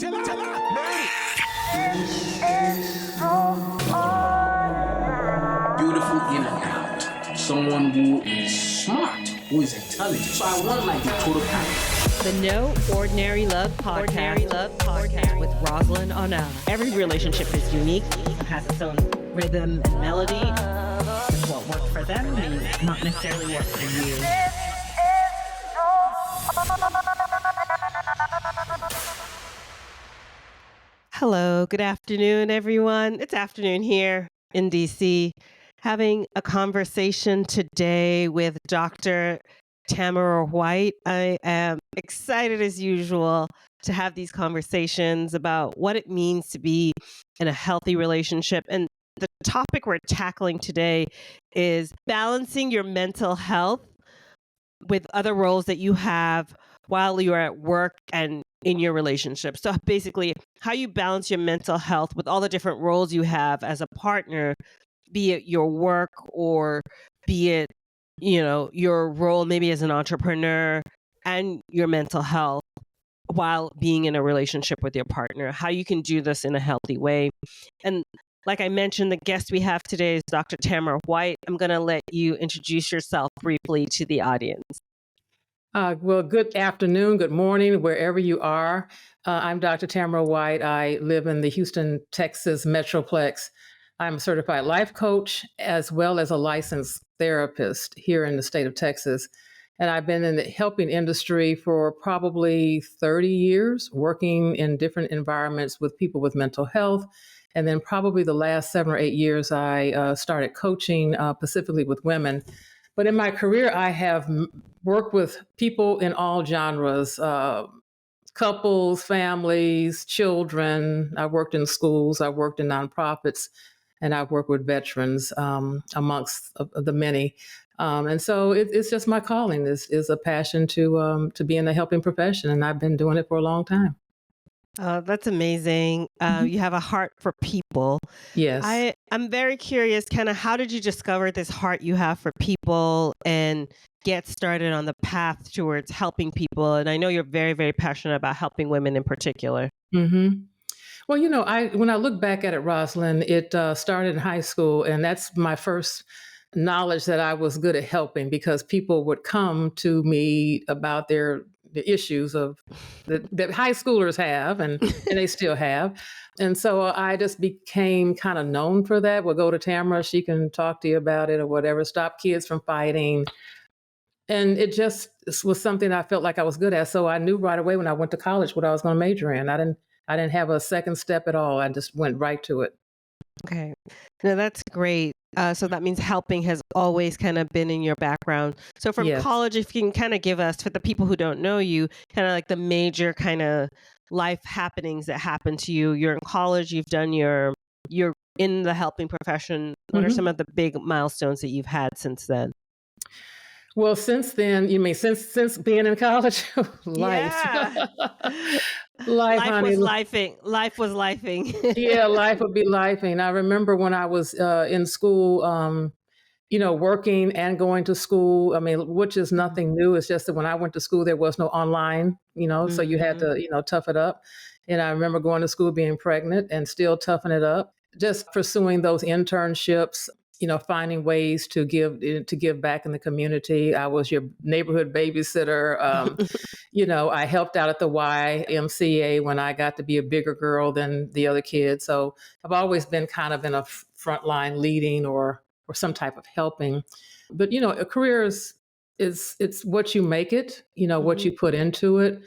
Beautiful in and out. Someone who is smart, who is intelligent. So I want like the total package. The No Ordinary Love Podcast with Rosalind Onell. Every relationship is unique, has its own rhythm and melody. It's what worked for them may not necessarily work for you. Hello, good afternoon, everyone. It's afternoon here in DC. Having a conversation today with Dr. Tamara White. I am excited as usual to have these conversations about what it means to be in a healthy relationship. And the topic we're tackling today is balancing your mental health with other roles that you have while you're at work and in your relationship. So basically, how you balance your mental health with all the different roles you have as a partner, be it your work or be it, your role maybe as an entrepreneur and your mental health while being in a relationship with your partner, how you can do this in a healthy way. And like I mentioned, the guest we have today is Dr. Tamara White. I'm going to let you introduce yourself briefly to the audience. Well, good afternoon, good morning, wherever you are. I'm Dr. Tamara White. I live in the Houston, Texas Metroplex. I'm a certified life coach as well as a licensed therapist here in the state of Texas. And I've been in the helping industry for probably 30 years, working in different environments with people with mental health. And then probably the last 7 or 8 years, I started coaching specifically with women. But in my career, I have worked with people in all genres, couples, families, children. I worked in schools, I worked in nonprofits, and I've worked with veterans amongst the many. And so it's just my calling is a passion to be in the helping profession, and I've been doing it for a long time. That's amazing. You have a heart for people. Yes. I'm very curious, kind of how did you discover this heart you have for people and get started on the path towards helping people? And I know you're very, very passionate about helping women in particular. Mm-hmm. Well, when I look back at it, Rosalind, it started in high school, and that's my first knowledge that I was good at helping because people would come to me about the issues of that high schoolers have and they still have. And so I just became kind of known for that. We'll go to Tamara, she can talk to you about it or whatever, stop kids from fighting. And it just was something I felt like I was good at. So I knew right away when I went to college what I was going to major in. I didn't have a second step at all. I just went right to it. Okay. No, that's great. So that means helping has always kind of been in your background. So from Yes. college, if you can kind of give us, for the people who don't know you, kind of like the major kind of life happenings that happened to you. You're in college, you're in the helping profession. What are some of the big milestones that you've had since then? Well, since then, you mean since being in college? Life. Yeah. Life, honey. Life was lifing. Yeah, life would be lifing. I remember when I was in school, working and going to school. I mean, which is nothing new. It's just that when I went to school, there was no online, so you had to, tough it up. And I remember going to school being pregnant and still toughing it up, just pursuing those internships, finding ways to give back in the community. I was your neighborhood babysitter. I helped out at the YMCA when I got to be a bigger girl than the other kids. So I've always been kind of in a front line leading or some type of helping. But, a career it's what you make it, what you put into it.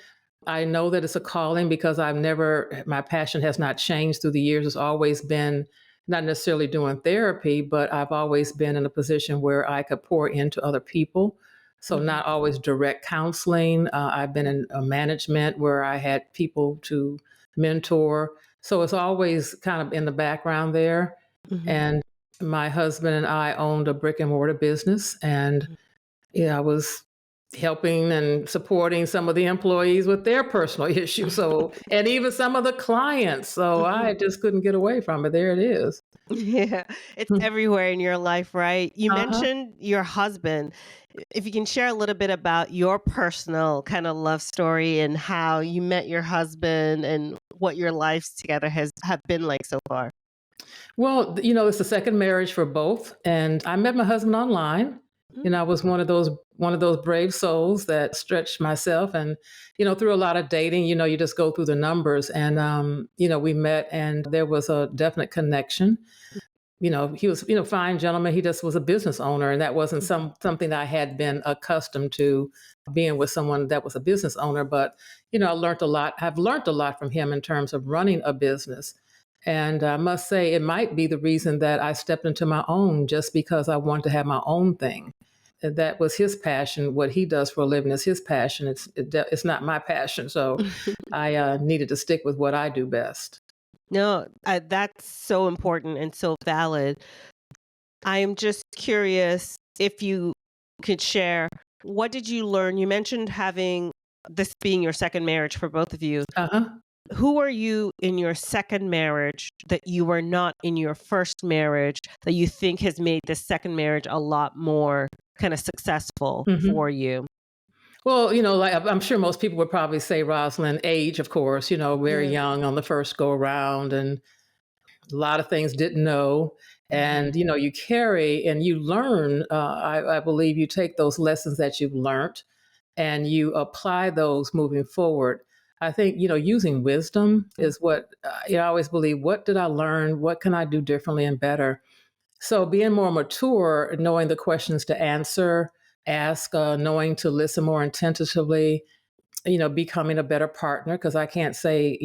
I know that it's a calling because my passion has not changed through the years. It's always been not necessarily doing therapy, but I've always been in a position where I could pour into other people. So not always direct counseling. I've been in a management where I had people to mentor. So it's always kind of in the background there. And my husband and I owned a brick and mortar business. And I was helping and supporting some of the employees with their personal issues. So, and even some of the clients. So Mhm. I just couldn't get away from it. There it is. Yeah, it's Hmm. everywhere in your life, right? You Uh-huh. mentioned your husband. If you can share a little bit about your personal kind of love story and how you met your husband and what your lives together has have been like so far. Well, it's the second marriage for both, and I met my husband online. I was one of those brave souls that stretched myself, and through a lot of dating, you just go through the numbers, and we met, and there was a definite connection. He was fine gentleman. He just was a business owner, and that wasn't Mhm. something that I had been accustomed to, being with someone that was a business owner. But I learned a lot. I've learned a lot from him in terms of running a business. And I must say, it might be the reason that I stepped into my own, just because I wanted to have my own thing. And that was his passion. What he does for a living is his passion. It's not my passion. So I needed to stick with what I do best. No, that's so important and so valid. I am just curious if you could share, what did you learn? You mentioned having this being your second marriage for both of you. Uh huh. Who are you in your second marriage that you were not in your first marriage that you think has made this second marriage a lot more kind of successful Hmm. for you? Well, like I'm sure most people would probably say, Rosalind, age, of course, very Yeah. young on the first go around, and a lot of things didn't know. Mhm. And, you carry and you learn. I believe you take those lessons that you've learned and you apply those moving forward. I think, using wisdom is what, I always believe, what did I learn? What can I do differently and better? So being more mature, knowing the questions to answer, ask, knowing to listen more attentively, becoming a better partner, because I can't say,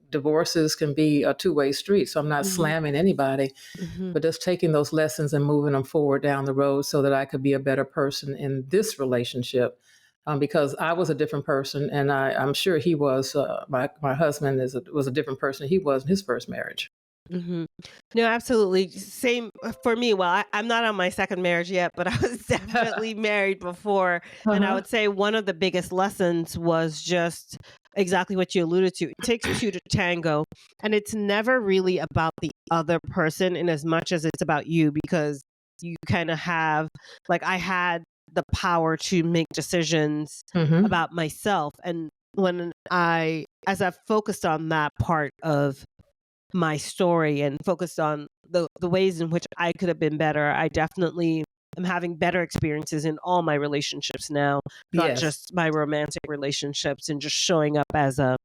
divorces can be a two-way street. So I'm not Mhm. slamming anybody, Mhm. but just taking those lessons and moving them forward down the road so that I could be a better person in this relationship. Because I was a different person, and I'm sure he was. My husband was a different person he was in his first marriage. Mhm. No, absolutely. Same for me. Well, I'm not on my second marriage yet, but I was definitely married before. And I Uh-huh. would say one of the biggest lessons was just exactly what you alluded to. It takes two to tango. And it's never really about the other person in as much as it's about you, because you kind of have, like, I had the power to make decisions Hmm. about myself. And as I've focused on that part of my story and focused on the ways in which I could have been better, I definitely am having better experiences in all my relationships now, not Yes. just my romantic relationships, and just showing up as a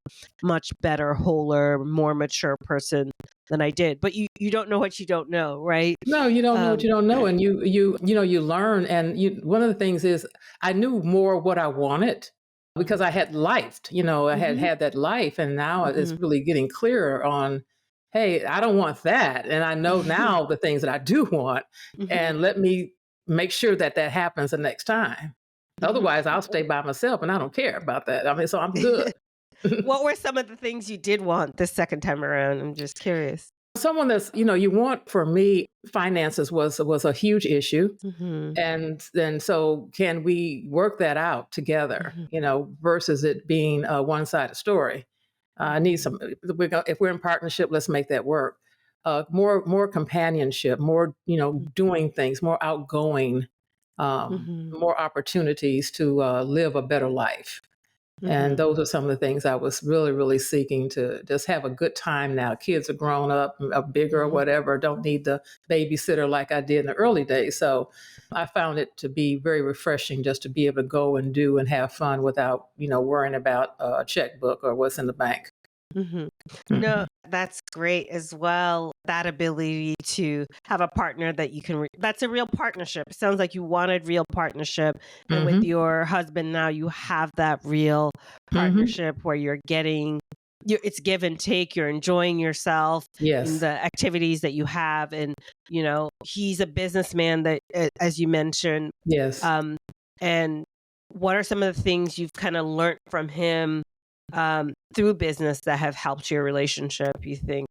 much better, wholer, more mature person than I did. But you don't know what you don't know, right? No, you don't know what Um, you don't know, and you learn. And one of the things is, I knew more what I wanted because I had lifed. I had mhm, had that life, and now it's mhm, really getting clearer on, hey, I don't want that, and I know mhm, now the things that I do want, mhm, and let me make sure that that happens the next time. mhm. Otherwise, I'll stay by myself, and I don't care about that. I mean, so I'm good. What were some of the things you did want this second time around? I'm just curious. Someone that's you want, for me, finances was a huge issue. Mhm, And then, so can we work that out together, mhm, versus it being a one-sided story? I need mhm, some, if we're in partnership, let's make that work. More companionship, more, doing things, more outgoing, mhm, more opportunities to live a better life. And mhm, those are some of the things I was really, really seeking, to just have a good time now. Kids are grown up, are bigger or mhm. whatever, don't need the babysitter like I did in the early days. So I found it to be very refreshing just to be able to go and do and have fun without, worrying about a checkbook or what's in the bank. Mhm. No, Mhm. that's great as well. That ability to have a partner that you can, that's a real partnership. It sounds like you wanted real partnership. And with Mhm. your husband now, you have that real Mhm. partnership where it's give and take. You're enjoying yourself in Yes. the activities that you have. And, he's a businessman that, as you mentioned, Yes. um, and what are some of the things you've kind of learned from him through business that have helped your relationship, you think?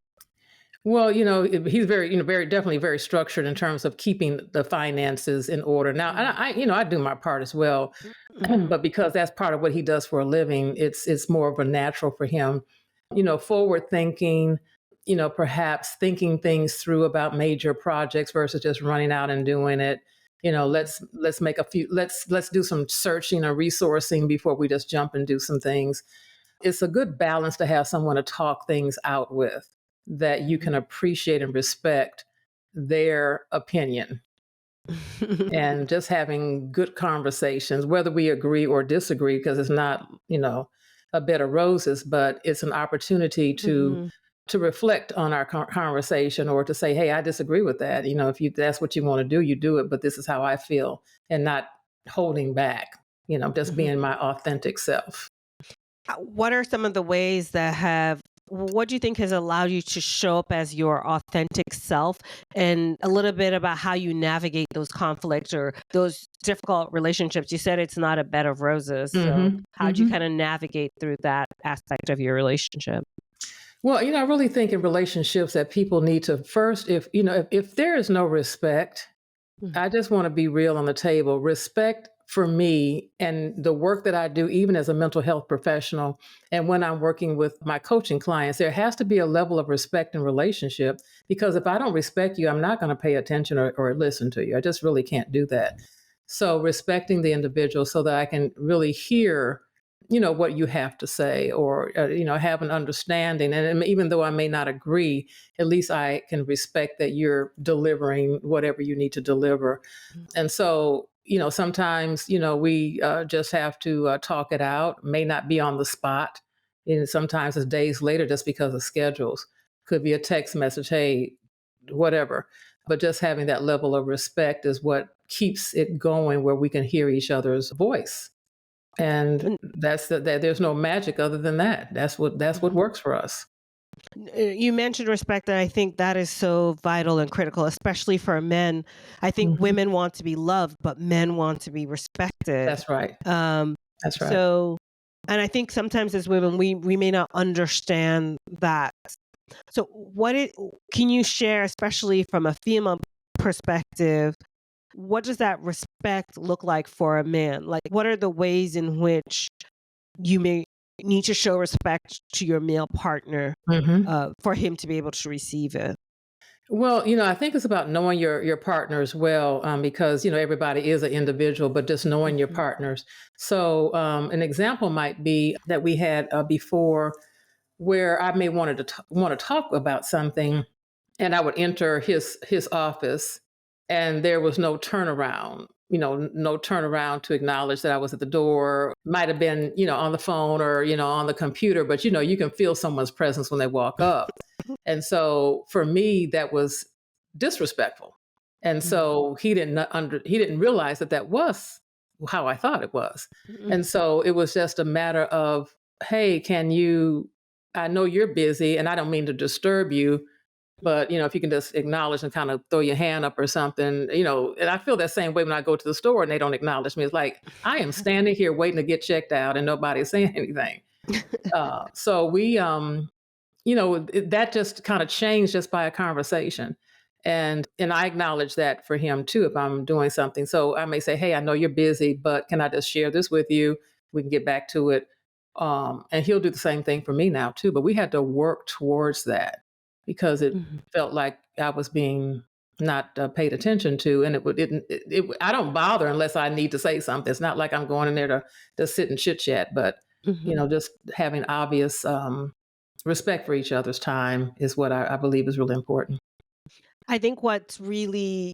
Well, he's very, very definitely very structured in terms of keeping the finances in order. Now, and Mm. I do my part as well, Mhm. but because that's part of what he does for a living, it's more of a natural for him. Forward thinking, perhaps thinking things through about major projects versus just running out and doing it. Let's make a few let's do some searching or resourcing before we just jump and do some things. It's a good balance to have someone to talk things out with that you can appreciate and respect their opinion, and just having good conversations, whether we agree or disagree, because it's not, a bed of roses, but it's an opportunity to Mhm. reflect on our conversation, or to say, hey, I disagree with that. If that's what you want to do, you do it, but this is how I feel, and not holding back, just Mhm. being my authentic self. What are some of the ways that what do you think has allowed you to show up as your authentic self, and a little bit about how you navigate those conflicts or those difficult relationships? You said it's not a bed of roses. So Hmm. how do you kind of navigate through that aspect of your relationship? Well, I really think in relationships that people need to first, if there is no respect, Mm. I just want to be real on the table. Respect for me and the work that I do, even as a mental health professional, and when I'm working with my coaching clients, there has to be a level of respect in relationship, because if I don't respect you, I'm not going to pay attention or listen to you. I just really can't do that. So respecting the individual so that I can really hear, what you have to say, or, have an understanding. And even though I may not agree, at least I can respect that you're delivering whatever you need to deliver. And so, sometimes, we just have to talk it out, may not be on the spot. Sometimes it's days later just because of schedules. Could be a text message, hey, whatever. But just having that level of respect is what keeps it going, where we can hear each other's voice. And And that there's no magic other than that. That's what mhm. works for us. You mentioned respect, and I think that is so vital and critical, especially for men. I think Mhm. women want to be loved, but men want to be respected. That's right. Um, That's right. so, and I think sometimes as women, we may not understand that. So, can you share, especially from a female perspective, what does that respect look like for a man? Like, what are the ways in which you may need to show respect to your male partner Mhm. for him to be able to receive it? Well, I think it's about knowing your partner as well, because everybody is an individual, but just knowing your Mhm. partners. So, an example might be that we had before, where I may want to talk about something, and I would enter his office, and there was no turnaround. No turnaround to acknowledge that I was at the door. Might have been, on the phone, or on the computer, but you can feel someone's presence when they walk up. And so for me, that was disrespectful. And Mhm. so he didn't realize that that was how I thought it was. Mhm. And so it was just a matter of, hey, I know you're busy and I don't mean to disturb you, but if you can just acknowledge and kind of throw your hand up or something, and I feel that same way when I go to the store and they don't acknowledge me. It's like I am standing here waiting to get checked out and nobody's saying anything. So we that just kind of changed just by a conversation. And I acknowledge that for him too if I'm doing something. So I may say, hey, I know you're busy, but can I just share this with you? We can get back to it. And he'll do the same thing for me now too. But we had to work towards that, because it Mhm. felt like I was being not paid attention to, and I don't bother unless I need to say something. It's not like I'm going in there to sit and chit chat, but Mhm. just having obvious respect for each other's time is what I believe is really important. I think what's really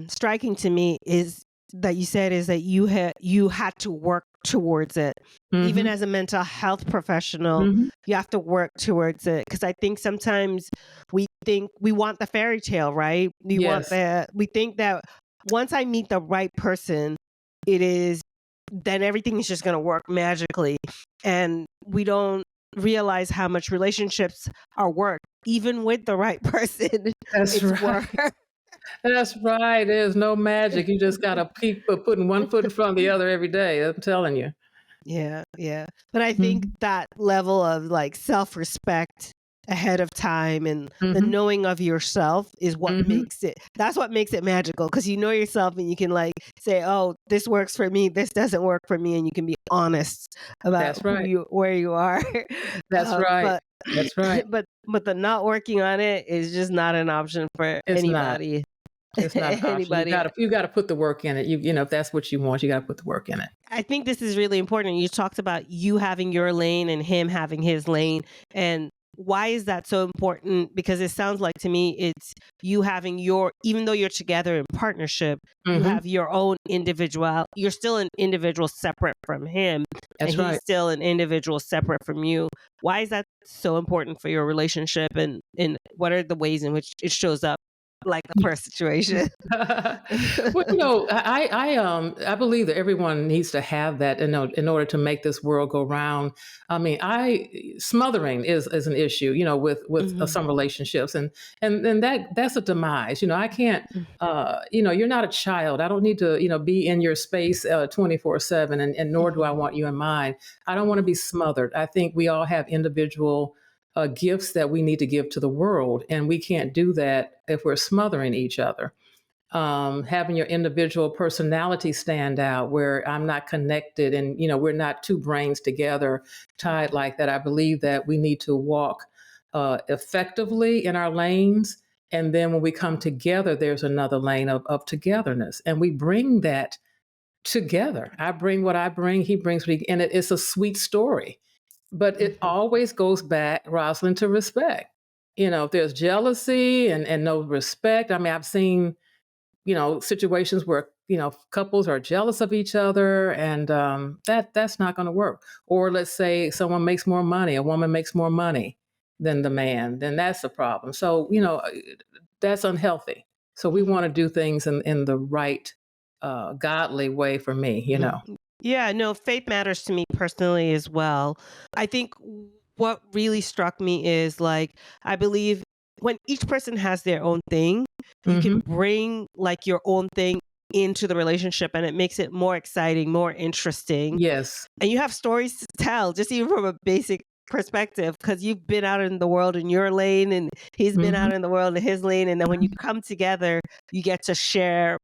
striking to me is that you said is that you had to work towards it. Even Mhm. as a mental health professional, Mhm. you have to work towards it, because I think sometimes we think we want the fairy tale, right? Yes, We think that once I meet the right person, it is then everything is just going to work magically, and we don't realize how much relationships are work. Even with the right person, that's it's right. work. That's right. There's no magic. You just gotta keep putting one foot in front of the other every day. I'm telling you. Yeah, yeah. But I think Mhm. that level of like self-respect ahead of time, and the Mhm. knowing of yourself is what Mhm. makes it, that's what makes it magical, because you know yourself and you can like say, oh, this works for me, this doesn't work for me, and you can be honest about That's right. where you are. That's right. But That's right. but the not working on it is just not an option for It's not. anybody. It's not an option. Anybody. You gotta put the work in it. You know, if that's what you want, you gotta put the work in it. I think this is really important. You talked about you having your lane and him having his lane. And why is that so important? Because it sounds like to me it's you having your, even though you're together in partnership, you Mhm. have your own individual, you're still an individual separate from him, and That's he's right. still an individual separate from you. Why is that so important for your relationship, and what are the ways in which it shows up like the first situation? Well, you know, I believe that everyone needs to have that in order to make this world go round. I mean, I smothering is an issue, you know, with Mhm. some relationships, and that's a demise. You know, I can't. You know, you're not a child. I don't need to, you know, be in your space 24/7, and nor do I Mhm. want you in mine. I don't want to be smothered. I think we all have individual gifts that we need to give to the world, and we can't do that if we're smothering each other. Having your individual personality stand out, where I'm not connected, and you know we're not two brains together, tied like that. I believe that we need to walk effectively in our lanes, and then when we come together, there's another lane of togetherness, and we bring that together. I bring what I bring, he brings what he, and it's a sweet story. But it Mhm. always goes back, Rosalind, to respect. You know, if there's jealousy and no respect, I mean, I've seen, you know, situations where, you know, couples are jealous of each other, and that's not going to work. Or let's say someone makes more money, a woman makes more money than the man, then that's a problem. So, you know, that's unhealthy. So we want to do things in the right, godly way for me, you Mhm. know. Yeah, no, faith matters to me personally as well. I think what really struck me is like, I believe when each person has their own thing, you can Hmm. bring like your own thing into the relationship, and it makes it more exciting, more interesting. Yes. And you have stories to tell, just even from a basic perspective, because you've been out in the world in your lane, and he's been Hmm. out in the world in his lane. And then when you come together, you get to share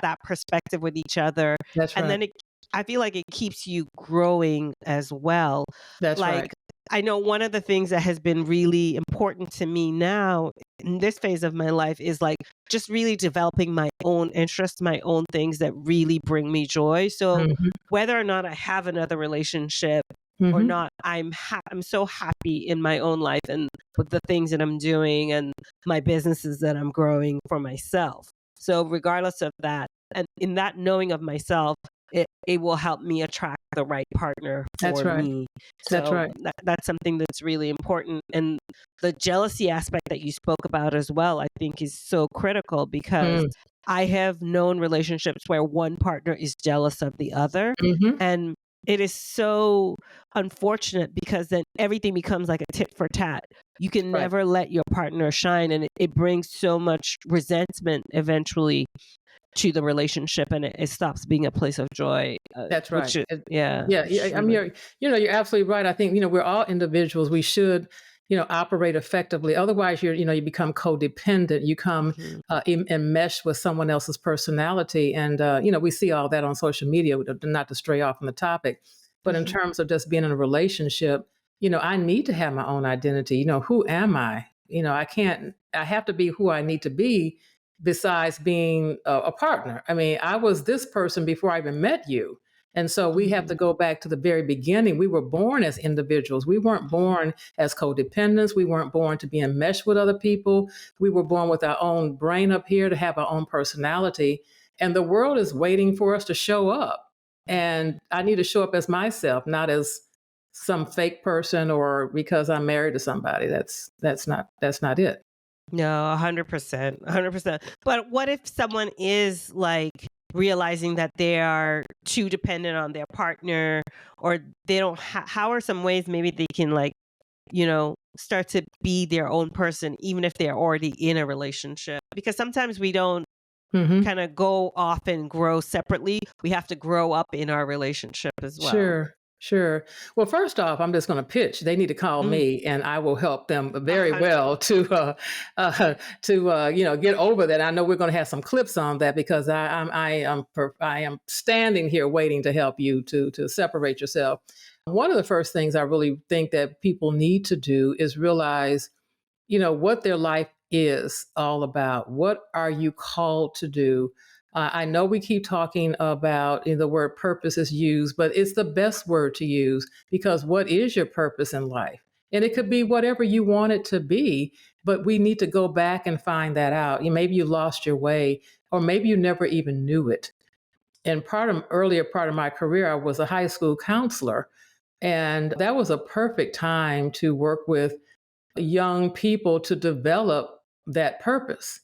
that perspective with each other. That's And right. then I feel like it keeps you growing as well. That's right. Like, I know one of the things that has been really important to me now in this phase of my life is like just really developing my own interests, my own things that really bring me joy. So Mhm. whether or not I have another relationship or Mhm. not, I'm so happy in my own life and with the things that I'm doing and my businesses that I'm growing for myself. So regardless of that, and in that knowing of myself, it will help me attract the right partner That's for right. me. That's So right. that's something that's really important. And the jealousy aspect that you spoke about as well, I think is so critical, because Mm. I have known relationships where one partner is jealous of the other. Mhm. And it is so unfortunate, because then everything becomes like a tit for tat. You can Right. never let your partner shine, and it brings so much resentment eventually to the relationship, and it stops being a place of joy, That's right. which is, yeah, Yeah, which yeah, is I mean, really. you know, you're absolutely right. I think, you know, we're all individuals. We should, you know, operate effectively. Otherwise, you know, you become codependent. You come Mhm, enmeshed with someone else's personality, and you know, we see all that on social media. Not to stray off from the topic, but in mhm, terms of just being in a relationship, you know, I need to have my own identity. You know, who am I? You know, I can't. I have to be who I need to be. Besides being a partner, I mean, I was this person before I even met you, and so we have mhm. to go back to the very beginning. We were born as individuals. We weren't born as codependents. We weren't born to be enmeshed with other people. We were born with our own brain up here to have our own personality. And the world is waiting for us to show up. And I need to show up as myself, not as some fake person or because I'm married to somebody. That's not it. No, 100%, 100%. But what if someone is like realizing that they are too dependent on their partner, or they don't, how are some ways maybe they can like, start to be their own person, even if they're already in a relationship? Because sometimes we don't Hmm. kind of go off and grow separately. We have to grow up in our relationship as well. Sure. Sure. Well, first off, I'm just going to pitch. They need to call Mm, me, and I will help them very 100. well to get over that. I know we're going to have some clips on that because I am standing here waiting to help you to separate yourself. One of the first things I really think that people need to do is realize, what their life is all about. What are you called to do? I know we keep talking about, the word purpose is used, but it's the best word to use because what is your purpose in life? And it could be whatever you want it to be, but we need to go back and find that out. Maybe you lost your way, or maybe you never even knew it. And earlier part of my career, I was a high school counselor, and that was a perfect time to work with young people to develop that purpose.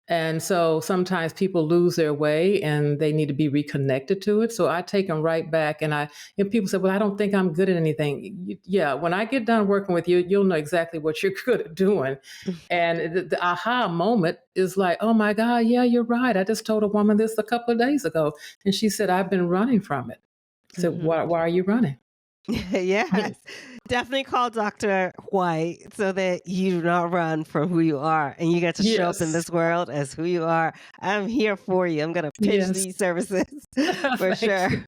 And so sometimes people lose their way and they need to be reconnected to it. So I take them right back. And people say, well, I don't think I'm good at anything. Yeah, when I get done working with you, you'll know exactly what you're good at doing. And the aha moment is like, oh my God, yeah, you're right. I just told a woman this a couple of days ago. And she said, I've been running from it. I said, Mhm. why are you running? Yes, definitely call Dr. White so that you do not run from who you are and you get to show up in Yes. this world as who you are. I'm here for you. I'm going to pitch Yes. these services for Thank sure. you.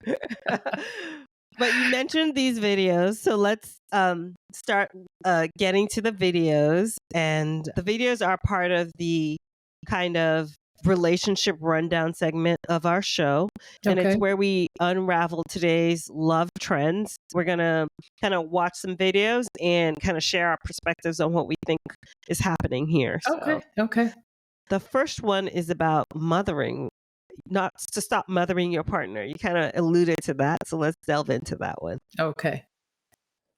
But you mentioned these videos, so let's start getting to the videos. And the videos are part of the kind of relationship rundown segment of our show. And it's Okay. where we unravel today's love trends. We're going to kind of watch some videos and kind of share our perspectives on what we think is happening here. So Okay. Okay. the first one is about mothering, not to stop mothering your partner. You kind of alluded to that. So let's delve into that one. Okay.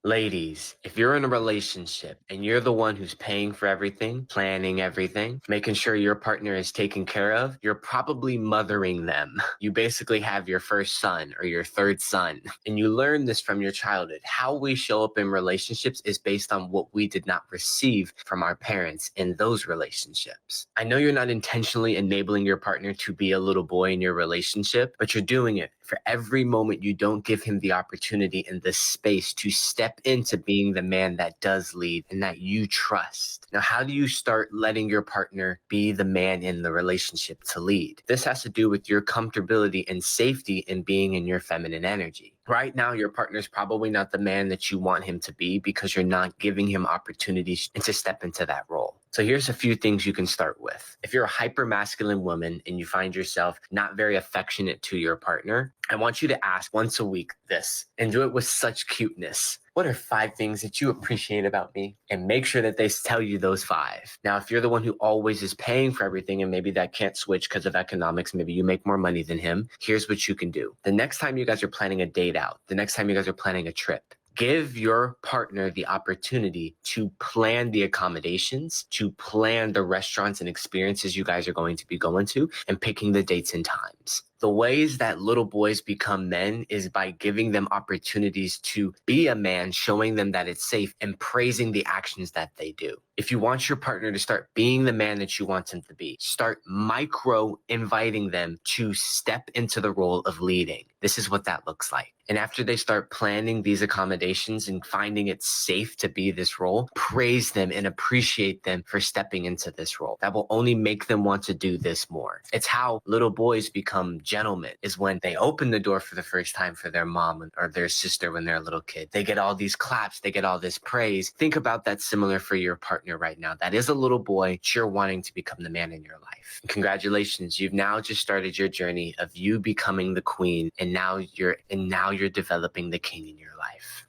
Ladies, if you're in a relationship and you're the one who's paying for everything, planning everything, making sure your partner is taken care of, you're probably mothering them. You basically have your first son or your third son, and you learn this from your childhood. How we show up in relationships is based on what we did not receive from our parents in those relationships. I know you're not intentionally enabling your partner to be a little boy in your relationship, but you're doing it for every moment you don't give him the opportunity and the space to step into being the man that does lead and that you trust. Now, how do you start letting your partner be the man in the relationship to lead? This has to do with your comfortability and safety in being in your feminine energy. Right now, your partner's probably not the man that you want him to be because you're not giving him opportunities to step into that role. So here's a few things you can start with. If you're a hyper masculine woman and you find yourself not very affectionate to your partner, I want you to ask once a week this and do it with such cuteness. What are 5 things that you appreciate about me? And make sure that they tell you those 5. Now, if you're the one who always is paying for everything and maybe that can't switch because of economics, maybe you make more money than him, here's what you can do. The next time you guys are planning a date out, the next time you guys are planning a trip, give your partner the opportunity to plan the accommodations, to plan the restaurants and experiences you guys are going to be going to, and picking the dates and times. The ways that little boys become men is by giving them opportunities to be a man, showing them that it's safe, and praising the actions that they do. If you want your partner to start being the man that you want them to be, start micro inviting them to step into the role of leading. This is what that looks like. And after they start planning these accommodations and finding it safe to be this role, praise them and appreciate them for stepping into this role. That will only make them want to do this more. It's how little boys become gentlemen, is when they open the door for the first time for their mom or their sister when they're a little kid. They get all these claps, they get all this praise. Think about that similar for your partner right now. That is a little boy that you're wanting to become the man in your life. Congratulations, you've now just started your journey of you becoming the queen, and now you're developing the king in your life.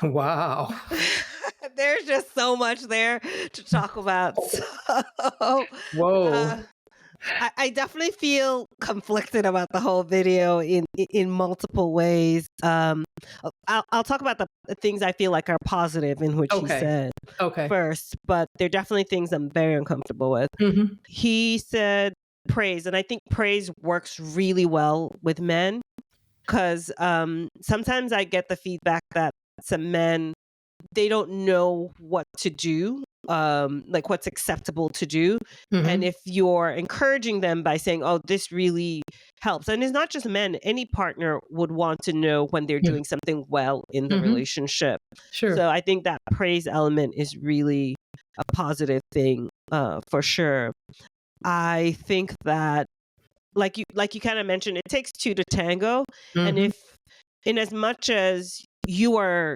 Wow. There's just so much there to talk about. So, Whoa. I definitely feel conflicted about the whole video in multiple ways. I'll talk about the things I feel like are positive in which he Okay. said Okay. first, but there are definitely things I'm very uncomfortable with. Mm-hmm. He said praise, and I think praise works really well with men because sometimes I get the feedback that some men, they don't know what to do like what's acceptable to do. And Mm-hmm. if you're encouraging them by saying, oh, this really helps. And it's not just men, any partner would want to know when they're doing something well in the Mm-hmm. relationship. Sure. So I think that praise element is really a positive thing, for sure. I think that, like you kind of mentioned, it takes two to tango. And Mm-hmm. if, in as much as you are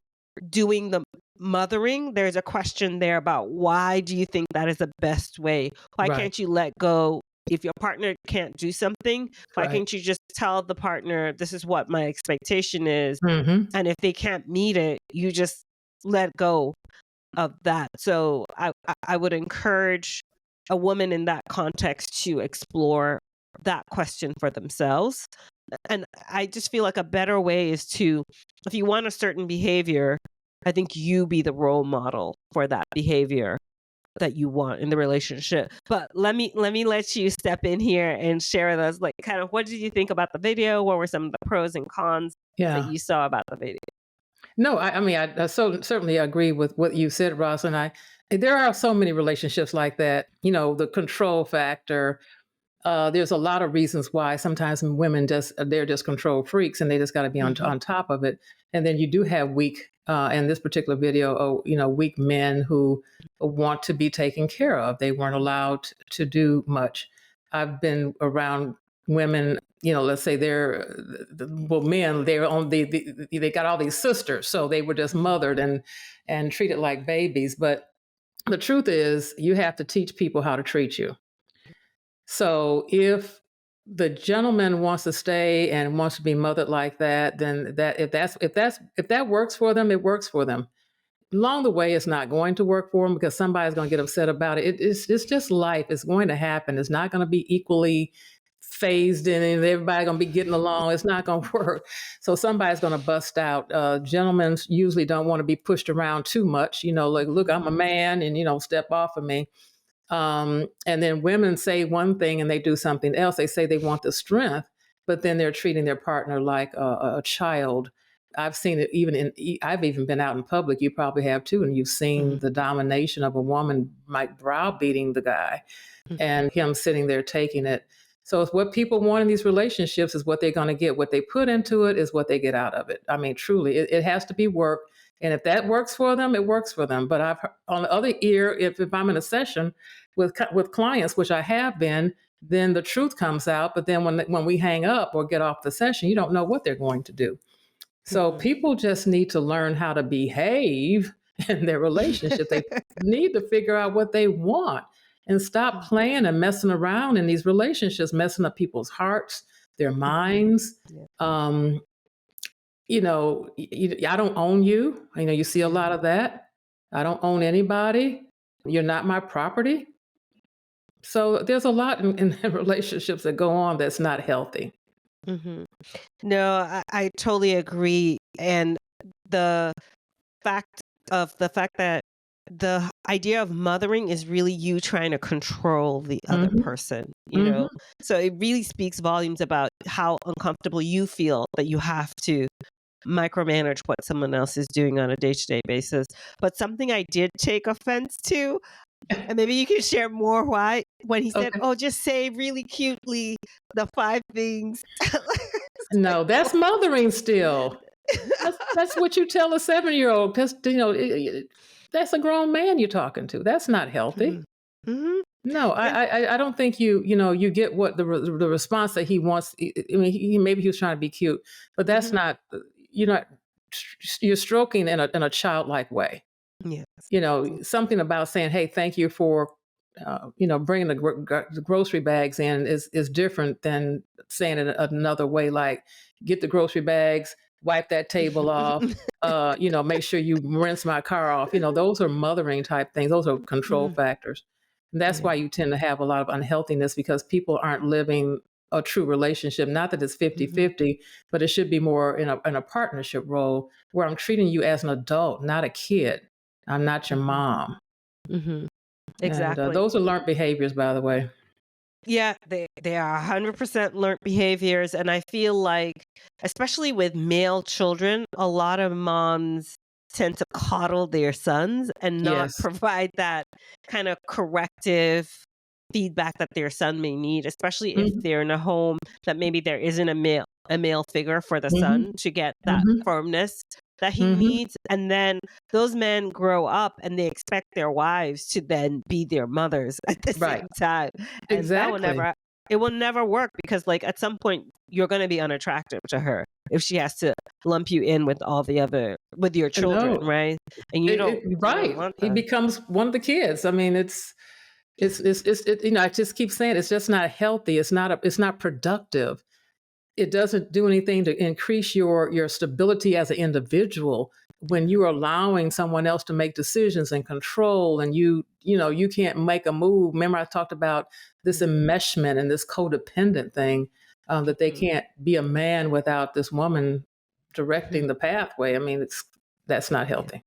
doing the mothering, there's a question there about why do you think that is the best way? Why Right. can't you let go? If your partner can't do something, why Right. can't you just tell the partner, this is what my expectation is? Mm-hmm. And if they can't meet it, you just let go of that. So I would encourage a woman in that context to explore that question for themselves. And I just feel like a better way is to, if you want a certain behavior, I think you be the role model for that behavior that you want in the relationship. But let you step in here and share with us, like, kind of, what did you think about the video? What were some of the pros and cons that Yeah. you saw about the video? No, I mean, I certainly agree with what you said, Ross. And there are so many relationships like that. The control factor. There's a lot of reasons why sometimes women they're just control freaks and they just got to be on top of it. And then you do have weak, in this particular video, weak men who want to be taken care of. They weren't allowed to do much. I've been around women, let's say men, they're on they got all these sisters, so they were just mothered and treated like babies. But the truth is, you have to teach people how to treat you. So if the gentleman wants to stay and wants to be mothered like that, then if that works for them, it works for them. Along the way, it's not going to work for them because somebody's going to get upset about it. It's just life. It's going to happen. It's not going to be equally phased in and everybody going to be getting along. It's not going to work. So somebody's going to bust out. Gentlemen usually don't want to be pushed around too much. Like, look, I'm a man and, step off of me. And then women say one thing and they do something else. They say they want the strength, but then they're treating their partner like a child. I've seen it I've even been out in public. You probably have too. And you've seen the domination of a woman like browbeating the guy and him sitting there taking it. So it's what people want in these relationships is what they're going to get. What they put into it is what they get out of it. I mean, truly, it has to be work. And if that works for them, it works for them. But on the other ear, if I'm in a session with clients, which I have been, then the truth comes out. But then when we hang up or get off the session, you don't know what they're going to do. So people just need to learn how to behave in their relationship. They need to figure out what they want and stop playing and messing around in these relationships, messing up people's hearts, their minds. I don't own you. You see a lot of that. I don't own anybody. You're not my property. So there's a lot in relationships that go on that's not healthy. No, I totally agree. And the fact that the idea of mothering is really you trying to control the other person, So it really speaks volumes about how uncomfortable you feel that you have to micromanage what someone else is doing on a day-to-day basis. But something I did take offense to, and maybe you can share more why, when he said, Okay. "Oh, just say really cutely the 5 things." No, that's mothering still. That's what you tell a 7-year-old because that's a grown man you're talking to. That's not healthy. No, I don't think you get what the response that he wants. I mean, maybe he was trying to be cute, but that's not. You're stroking in a childlike way. Yes. Something about saying, "Hey, thank you for bringing the grocery bags in," is different than saying it another way, like, "Get the grocery bags, wipe that table off, make sure you rinse my car off." Those are mothering type things. Those are control factors. And that's why you tend to have a lot of unhealthiness because people aren't living a true relationship. Not that it's 50-50, but it should be more in a partnership role where I'm treating you as an adult, not a kid. I'm not your mom. Exactly. And those are learned behaviors, by the way. Yeah, they are 100% learned behaviors. And I feel like, especially with male children, a lot of moms tend to coddle their sons and not Yes. provide that kind of corrective feedback that their son may need, especially if Mhm. they're in a home that maybe there isn't a male figure for the Mhm. son to get that Mhm. firmness that he Mhm. needs. And then those men grow up and they expect their wives to then be their mothers at the Right. same time. And Exactly. it will never work, because like at some point you're going to be unattractive to her if she has to lump you in with with your children, No. right? And you don't Right. want He that. becomes one of the kids. I mean, I just keep saying it's just not healthy. It's not productive. It doesn't do anything to increase your stability as an individual when you're allowing someone else to make decisions and control, and you can't make a move. Remember, I talked about this enmeshment and this codependent thing, that they Mhm. can't be a man without this woman directing Mhm. the pathway. I mean, that's not Yeah, healthy.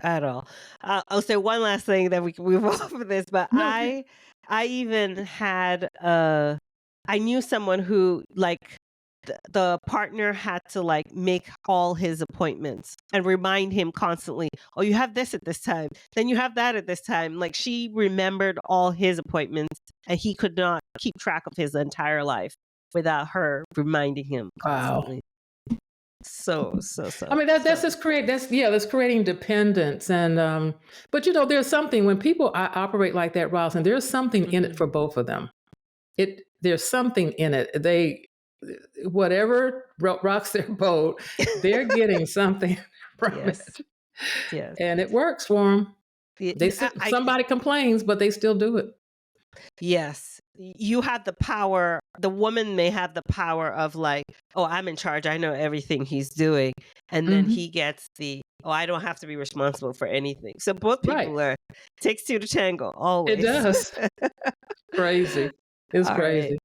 at all. I'll say one last thing that we can move off of this, but No. I even had I knew someone who like the partner had to like make all his appointments and remind him constantly, oh, you have this at this time, then you have that at this time. Like she remembered all his appointments and he could not keep track of his entire life without her reminding him Wow. constantly. So I mean, that's creating dependence. And but there's something when people operate like that, Rosalind, there's something in it Mhm. for both of them. There's something in it. Whatever rocks their boat, they're getting something from Yes, it, yes. and it works for them. Y- They I, sit, I somebody complains, but they still do it. Yes. You have the power. The woman may have the power of like, oh, I'm in charge. I know everything he's doing. And then Hmm. he gets oh, I don't have to be responsible for anything. So both Right? people takes two to tango, It always. does. Crazy. It's All right. crazy.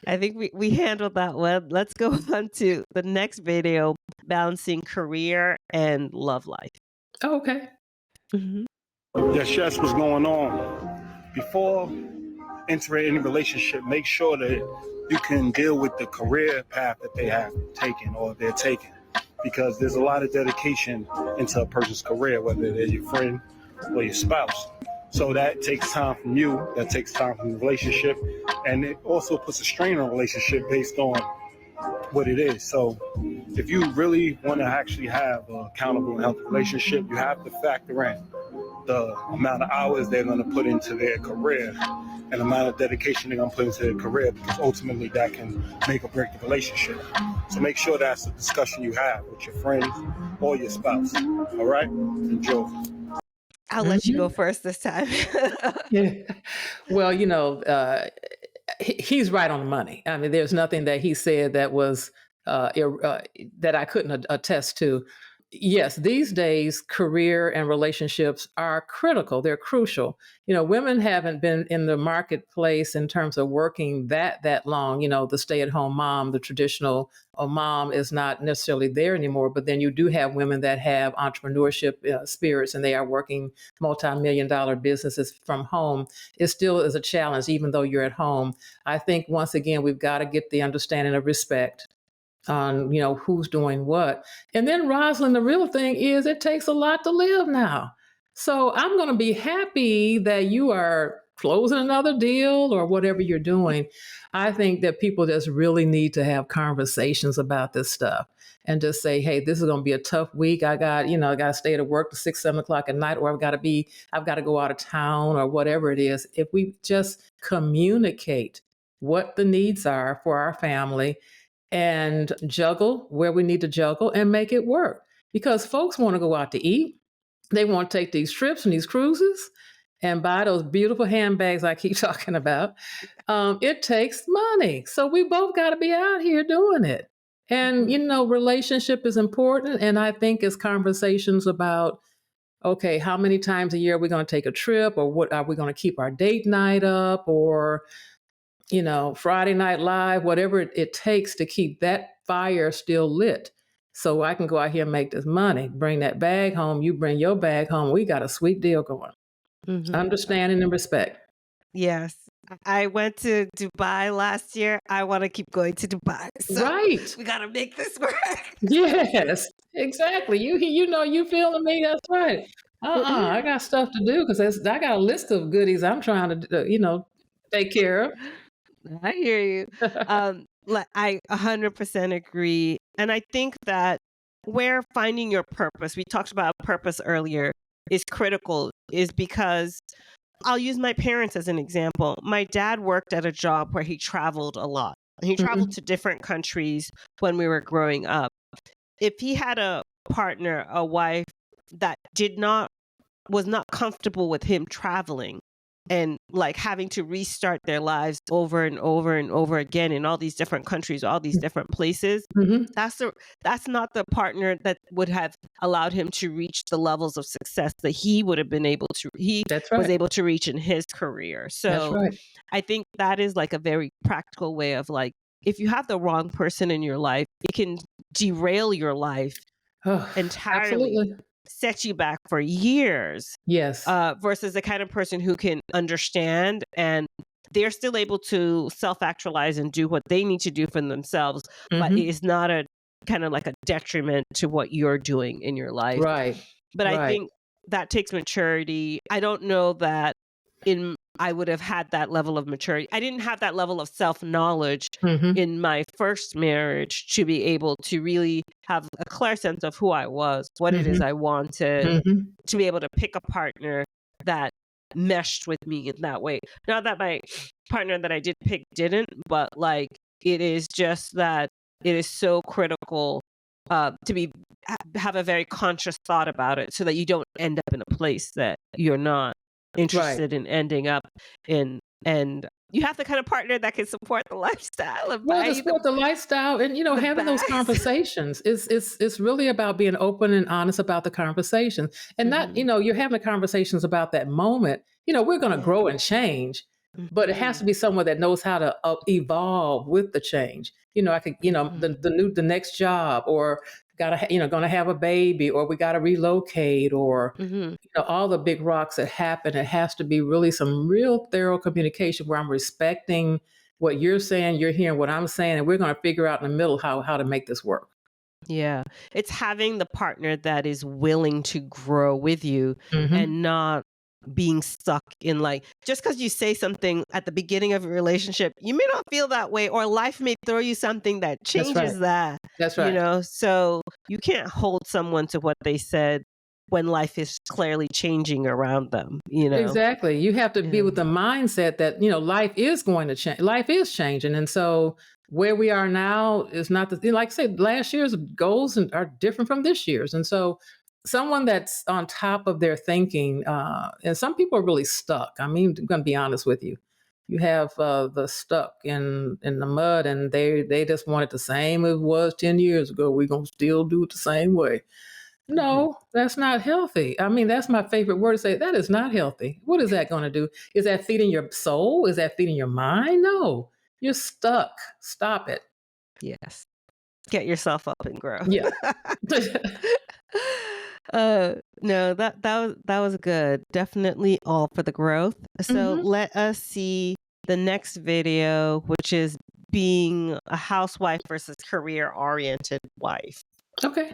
I think we handled that one. Let's go on to the next video, balancing career and love life. Oh, okay. Mhm. Yes, what's going on? Before entering any relationship, make sure that you can deal with the career path that they have taken or they're taking. Because there's a lot of dedication into a person's career, whether they're your friend or your spouse. So that takes time from you, that takes time from the relationship, and it also puts a strain on a relationship based on what it is. So if you really want to actually have an accountable and healthy relationship, you have to factor in the amount of hours they're going to put into their career and the amount of dedication they're going to put into their career, because ultimately that can make or break the relationship. So make sure that's a discussion you have with your friends or your spouse. All right? Enjoy. I'll let you go Hmm. first this time. Yeah. Well, he's right on the money. I mean, there's nothing that he said that was that I couldn't attest to. Yes, these days, career and relationships are critical. They're crucial. Women haven't been in the marketplace in terms of working that long. The stay-at-home mom, the traditional mom, is not necessarily there anymore. But then you do have women that have entrepreneurship spirits, and they are working multi-million-dollar businesses from home. It still is a challenge, even though you're at home. I think once again, we've got to get the understanding of respect on who's doing what. And then, Rosalind, the real thing is it takes a lot to live now. So I'm going to be happy that you are closing another deal or whatever you're doing. I think that people just really need to have conversations about this stuff and just say, hey, this is going to be a tough week. I got to stay at work to 6, 7 o'clock at night, or I've got to go out of town, or whatever it is. If we just communicate what the needs are for our family and juggle where we need to juggle and make it work. Because folks want to go out to eat. They want to take these trips and these cruises and buy those beautiful handbags I keep talking about. It takes money. So we both got to be out here doing it. And, Mhm. relationship is important. And I think it's conversations about, okay, how many times a year are we going to take a trip, or what are we going to keep our date night up, or Friday Night Live, whatever it takes to keep that fire still lit. So I can go out here and make this money, bring that bag home. You bring your bag home. We got a sweet deal going. Mhm. Understanding and respect. Yes. I went to Dubai last year. I want to keep going to Dubai. So Right. we got to make this work. Yes, exactly. You know, you feeling me? That's right. I got stuff to do because I got a list of goodies I'm trying to, take care I hear you. of. I 100% agree. And I think that where finding your purpose, we talked about purpose earlier, is critical, is because I'll use my parents as an example. My dad worked at a job where he traveled a lot. He traveled Mhm, to different countries when we were growing up. If he had a partner, a wife that was not comfortable with him traveling and like having to restart their lives over and over and over again in all these different countries, all these different places, mhm. that's not the partner that would have allowed him to reach the levels of success that he would have been able to he That's was right. able to reach in his career. That's So right. I think that is like a very practical way of like, if you have the wrong person in your life, it can derail your life Oh, entirely, absolutely. set you back for years, Yes. versus the kind of person who can understand and they're still able to self-actualize and do what they need to do for themselves, but it Mhm. is not a kind of like a detriment to what you're doing in your life. Right. But I Right. think that takes maturity. I don't know that I would have had that level of maturity. I didn't have that level of self-knowledge Mhm, in my first marriage to be able to really have a clear sense of who I was, what it is mhm, I wanted, mhm. to be able to pick a partner that meshed with me in that way. Not that my partner that I did pick didn't, but like it is just that it is so critical to have a very conscious thought about it so that you don't end up in a place that you're not Right. interested in ending up in. And you have the kind of partner that can support the lifestyle and Well, buy to you support the lifestyle and, the having those bags. conversations it's really about being open and honest about the conversation and not, Hmm. you're having the conversations about that moment. We're going to Yeah. grow and change, but it has Hmm. to be someone that knows how to evolve with the change. I could, Hmm. the next job or going to have a baby or we got to relocate or Hmm. all the big rocks that happen. It has to be really some real thorough communication where I'm respecting what you're saying, you're hearing what I'm saying, and we're going to figure out in the middle how to make this work. Yeah. It's having the partner that is willing to grow with you Hmm. and not being stuck in like, just because you say something at the beginning of a relationship, you may not feel that way, or life may throw you something that That's right. changes that, That's right. So you can't hold someone to what they said when life is clearly changing around them. Exactly. You have to be Yeah. with the mindset that, life is going to change. Life is changing. And so where we are now is not like I said, last year's goals are different from this year's. And so someone that's on top of their thinking, and some people are really stuck. I mean, I'm going to be honest with you. You have the stuck in the mud and they just want it the same as it was 10 years ago. We're going to still do it the same way. Mhm. No, that's not healthy. I mean, that's my favorite word to say. That is not healthy. What is that going to do? Is that feeding your soul? Is that feeding your mind? No, you're stuck. Stop it. Yes. Get yourself up and grow. Yeah. No, that was good. Definitely all for the growth. So Hmm. let us see the next video, which is being a housewife versus career-oriented wife. Okay.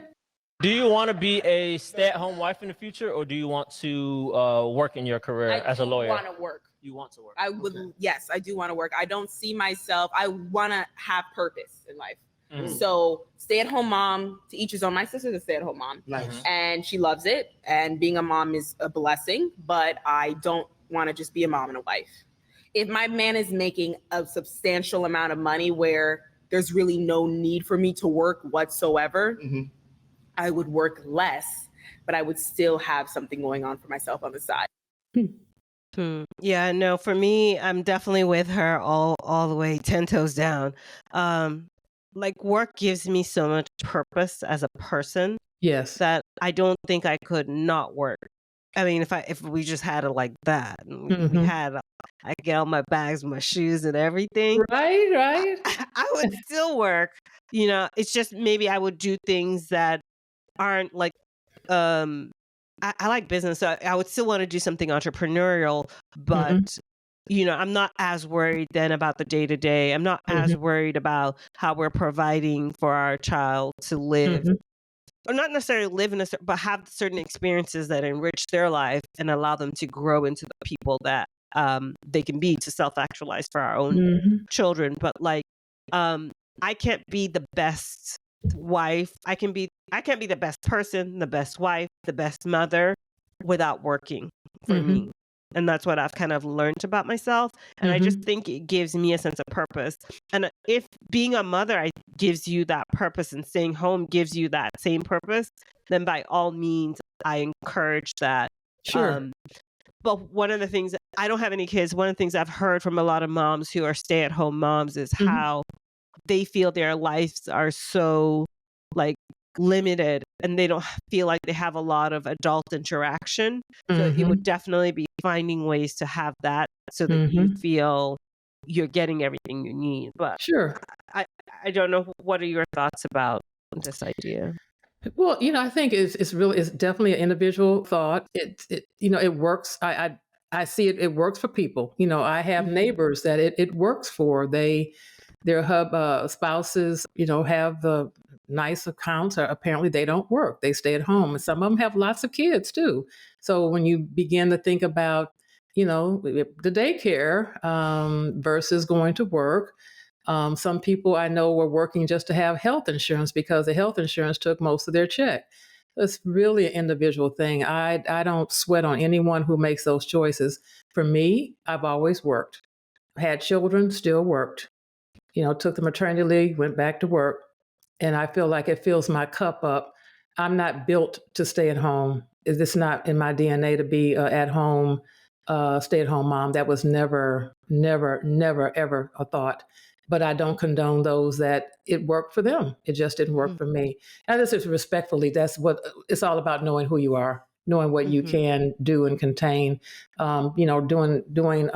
Do you want to be a stay-at-home wife in the future, or do you want to work in your career as a lawyer? I want to work. You want to work. I would, Okay. yes, I do want to work. I don't see myself, I want to have purpose in life. Mhm. So stay-at-home mom, to each his own. My sister's a stay-at-home mom. Nice. And she loves it. And being a mom is a blessing, but I don't want to just be a mom and a wife. If my man is making a substantial amount of money where there's really no need for me to work whatsoever, I would work less, but I would still have something going on for myself on the side. Yeah, no, for me, I'm definitely with her all the way, 10 toes down. Like work gives me so much purpose as a person Yes. that I don't think I could not work. I mean, if we just had it like that, and we Mhm. had, I get all my bags, my shoes, and everything, Right. Right. I would still work. It's just maybe I would do things that aren't like, um, I like business, so I would still want to do something entrepreneurial, but Hmm. I'm not as worried then about the day to day. I'm not as Mhm. worried about how we're providing for our child to live, Mhm. or not necessarily live in but have certain experiences that enrich their life and allow them to grow into the people that they can be, to self-actualize for our own Mhm. children. But like, um, I can't be the best wife. I can't be the best person, the best wife, the best mother without working for me. Mhm. And that's what I've kind of learned about myself. And I just Mhm. think it gives me a sense of purpose. And if being a mother gives you that purpose and staying home gives you that same purpose, then by all means, I encourage that. Sure. Um, but one of the things, I don't have any kids. One of the things I've heard from a lot of moms who are stay at home moms is Mhm. how they feel their lives are so like limited, and they don't feel like they have a lot of adult interaction. So it would Mhm. definitely be finding ways to have that so that you Mhm. feel you're getting everything you need. But Sure. I I don't know, what are your thoughts about this idea? Well, I think it's definitely an individual thought. It works. I see it. It works for people. I have Mhm. neighbors that it works for. Their spouses, have the nice accounts. Or apparently, they don't work. They stay at home, and some of them have lots of kids too. So when you begin to think about, the daycare versus going to work. Some people I know were working just to have health insurance because the health insurance took most of their check. It's really an individual thing. I don't sweat on anyone who makes those choices. For me, I've always worked. Had children, still worked. Took the maternity leave, went back to work, and I feel like it fills my cup up. I'm not built to stay at home. It's not in my DNA to be at home, stay at home mom. That was never, never, never, ever a thought. But I don't condone those that it worked for them. It just didn't work for me. And this is respectfully, that's what it's all about, knowing who you are, knowing what you Mhm. can do and contain. Doing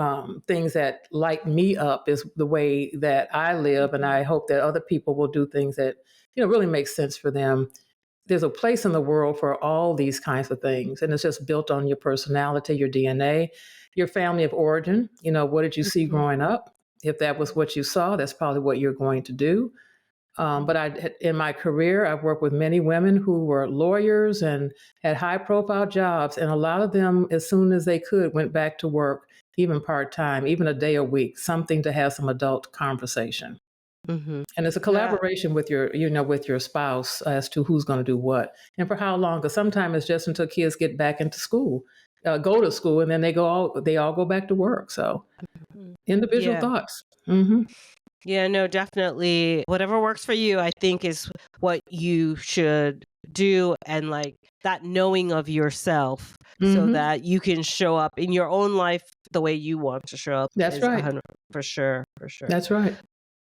things that light me up is the way that I live, and I hope that other people will do things that really make sense for them. There's a place in the world for all these kinds of things, and it's just built on your personality, your DNA, your family of origin. What did you see Mhm. growing up? If that was what you saw, that's probably what you're going to do. But in my career, I've worked with many women who were lawyers and had high profile jobs. And a lot of them, as soon as they could, went back to work, even part time, even a day a week, something to have some adult conversation. Mhm. And it's a Yeah. collaboration with your spouse as to who's going to do what and for how long. Because sometimes it's just until kids get back into school, go to school, and then they all go back to work. So Mhm. individual Yeah. thoughts. Hmm. Yeah, no, definitely. Whatever works for you, I think, is what you should do. And like that knowing of yourself so Hmm. that you can show up in your own life the way you want to show up That's is right. 100 for sure. For sure. That's right.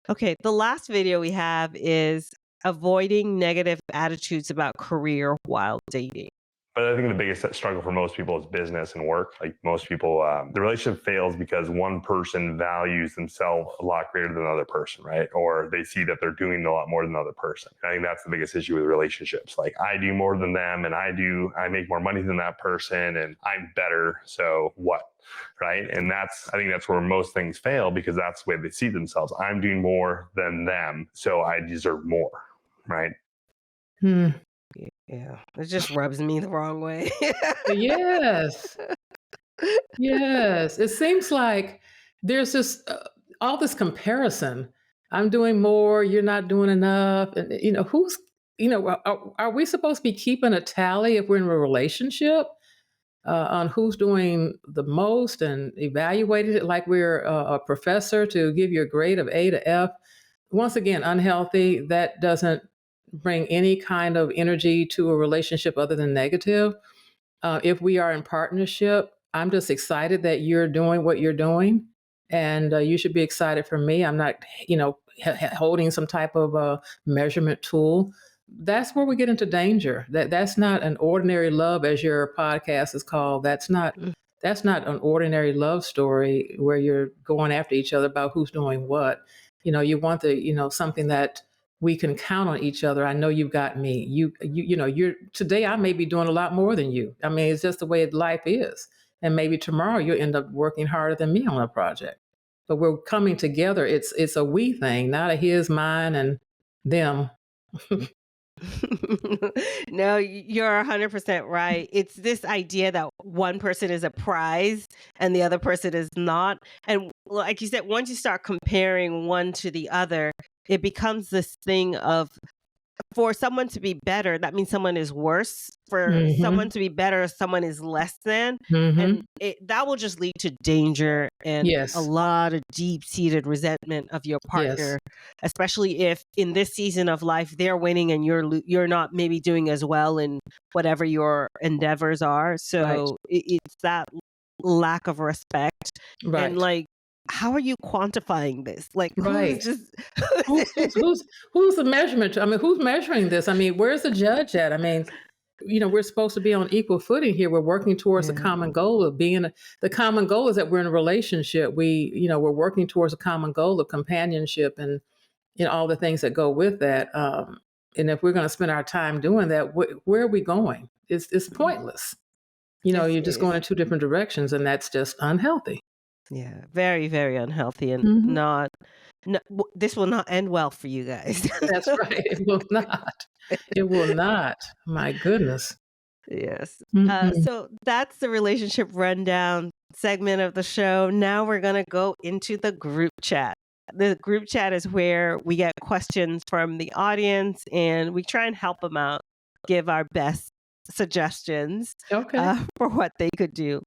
Okay. The last video we have is avoiding negative attitudes about career while dating. But I think the biggest struggle for most people is business and work. Like most people, the relationship fails because one person values themselves a lot greater than the other person, right? Or they see that they're doing a lot more than the other person. I think that's the biggest issue with relationships. Like I do more than them, and I make more money than that person, and I'm better. So what? Right. And I think that's where most things fail, because that's the way they see themselves. I'm doing more than them, so I deserve more. Right. Hmm. Yeah. It just rubs me the wrong way. Yes. Yes. It seems like there's this all this comparison. I'm doing more, you're not doing enough. And who's are we supposed to be keeping a tally if we're in a relationship on who's doing the most and evaluated it like we're a professor to give you a grade of A to F? Once again, unhealthy. That doesn't bring any kind of energy to a relationship other than negative. If we are in partnership, I'm just excited that you're doing what you're doing, and you should be excited for me. I'm not, holding some type of measurement tool. That's where we get into danger. That's not an ordinary love, as your podcast is called. That's not an ordinary love story where you're going after each other about who's doing what. You want something that we can count on each other. I know you've got me. You're today I may be doing a lot more than you. I mean, it's just the way life is. and maybe tomorrow you'll end up working harder than me on a project. But we're coming together. It's a we thing, not a his, mine, and them. No, you're 100% right. It's this idea that one person is a prize and the other person is not. And like you said, once you start comparing one to the other, it becomes this thing of, for someone to be better, that means someone is worse. For someone to be better, someone is less than. And that will just lead to danger and Yes. a lot of deep-seated resentment of your partner, especially if in this season of life they're winning and you're not maybe doing as well in whatever your endeavors are. So it's that lack of respect. Right. And like, how are you quantifying this? Like, Right. who's just Who's the measurement? I mean, who's measuring this? I mean, where's the judge at? I mean, we're supposed to be on equal footing here. We're working towards a common goal of being. The common goal is that we're in a relationship. We're working towards a common goal of companionship and all the things that go with that. And if we're going to spend our time doing that, where are we going? It's pointless. You're just going in two different directions, and that's just unhealthy. Yeah, very, very unhealthy and not. No, this will not end well for you guys. That's right. It will not. It will not. My goodness. Yes. So that's the relationship rundown segment of the show. Now we're going to go into the group chat. The group chat is where we get questions from the audience and we try and help them out, give our best suggestions for what they could do.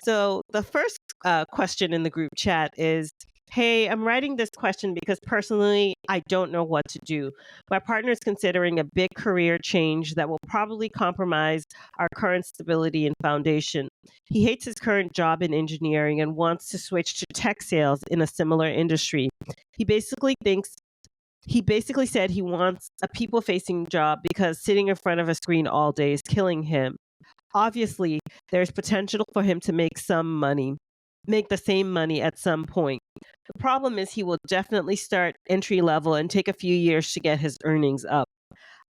So the first question in the group chat is, hey, I'm writing this question because personally, I don't know what to do. My partner is considering a big career change that will probably compromise our current stability and foundation. He hates his current job in engineering and wants to switch to tech sales in a similar industry. He basically said he wants a people-facing job because sitting in front of a screen all day is killing him. Obviously, there's potential for him to make the same money at some point. The problem is he will definitely start entry level and take a few years to get his earnings up.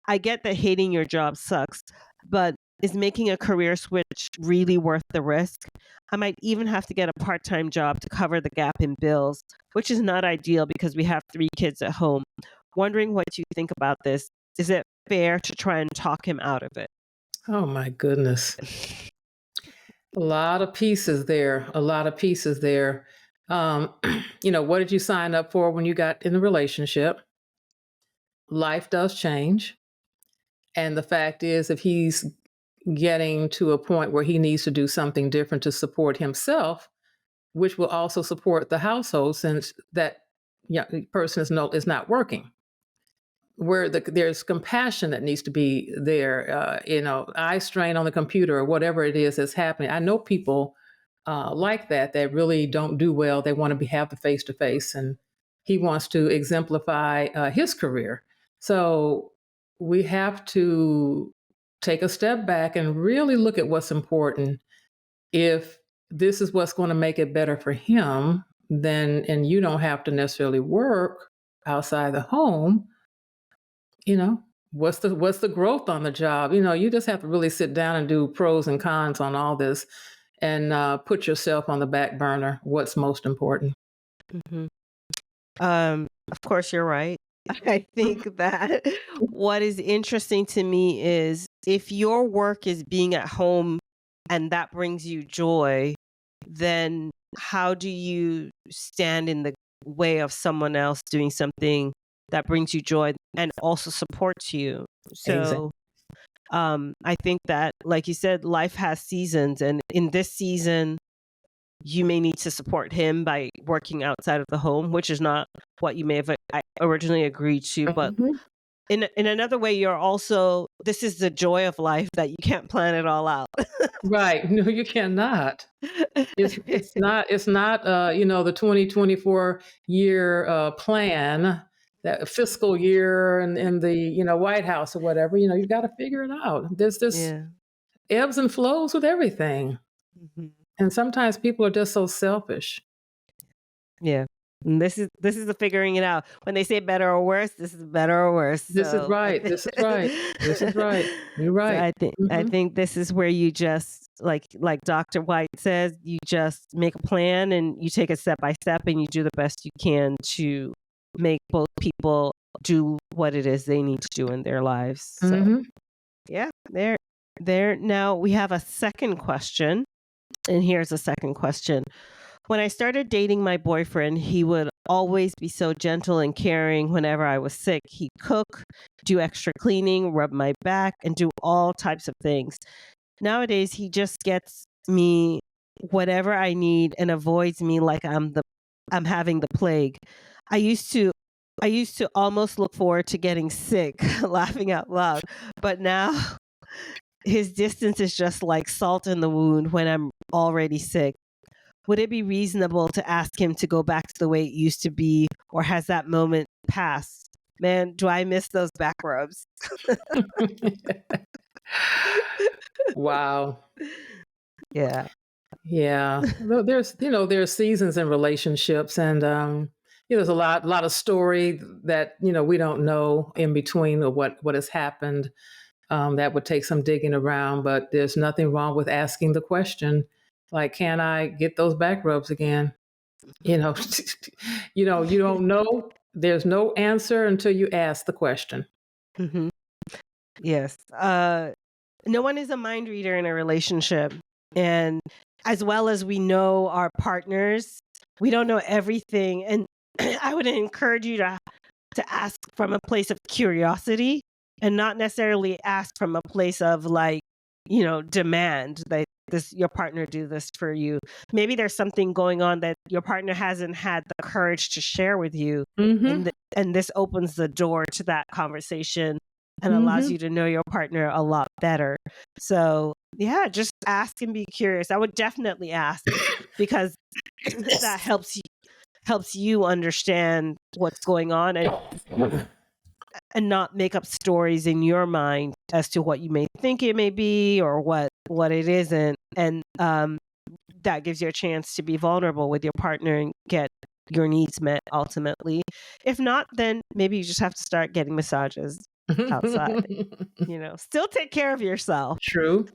I get that hating your job sucks, but is making a career switch really worth the risk? I might even have to get a part-time job to cover the gap in bills, which is not ideal because we have 3 kids at home. Wondering what you think about this. Is it fair to try and talk him out of it? Oh my goodness. A lot of pieces there. What did you sign up for when you got in a relationship? Life does change. And the fact is, if he's getting to a point where he needs to do something different to support himself, which will also support the household since that person is not working, where there's compassion that needs to be there, eye strain on the computer or whatever it is that's happening. I know people like that really don't do well. They want to have the face-to-face, and he wants to exemplify his career. So we have to take a step back and really look at what's important. If this is what's going to make it better for him, then, and you don't have to necessarily work outside the home, what's the growth on the job? You just have to really sit down and do pros and cons on all this and put yourself on the back burner. What's most important? Of course, you're right. I think that what is interesting to me is if your work is being at home and that brings you joy, then how do you stand in the way of someone else doing something that brings you joy and also supports you? So I think that, like you said, life has seasons, and in this season, you may need to support him by working outside of the home, which is not what you may have originally agreed to. But in another way, this is the joy of life that you can't plan it all out. Right. No, you cannot. It's not the 2024 year plan, that fiscal year in the White House or whatever. You've got to figure it out. There's this ebbs and flows with everything. And sometimes people are just so selfish. Yeah. And this is the figuring it out. When they say better or worse, this is better or worse. This is So right. This is right. This is right. You're right. So I Mhm. think this is where you just like Dr. White says, you just make a plan and you take it step by step and you do the best you can to make both people do what it is they need to do in their lives. So Mhm. yeah, there. Now we have a second question, and here's a second question. When I started dating my boyfriend, he would always be so gentle and caring whenever I was sick. He'd cook, do extra cleaning, rub my back, and do all types of things. Nowadays, he just gets me whatever I need and avoids me like I'm having the plague. I used to almost look forward to getting sick, laughing out loud. But now his distance is just like salt in the wound when I'm already sick. Would it be reasonable to ask him to go back to the way it used to be, or has that moment passed? Man, do I miss those back rubs? Wow. Yeah. Yeah. There's seasons in relationships, and there's a lot of story that we don't know in between of what has happened. That would take some digging around, but there's nothing wrong with asking the question, like, can I get those back rubs again? You know, you don't know. There's no answer until you ask the question. Hmm. Yes. No one is a mind reader in a relationship. And as well as we know our partners, we don't know everything. And I would encourage you to ask from a place of curiosity and not necessarily ask from a place of like, demand that your partner do this for you. Maybe there's something going on that your partner hasn't had the courage to share with you. Mm-hmm. And this opens the door to that conversation and allows Mm-hmm. you to know your partner a lot better. So yeah, just ask and be curious. I would definitely ask because that helps you understand what's going on and not make up stories in your mind as to what you may think it may be or what it isn't. And that gives you a chance to be vulnerable with your partner and get your needs met ultimately. If not, then maybe you just have to start getting massages outside. Still take care of yourself. True.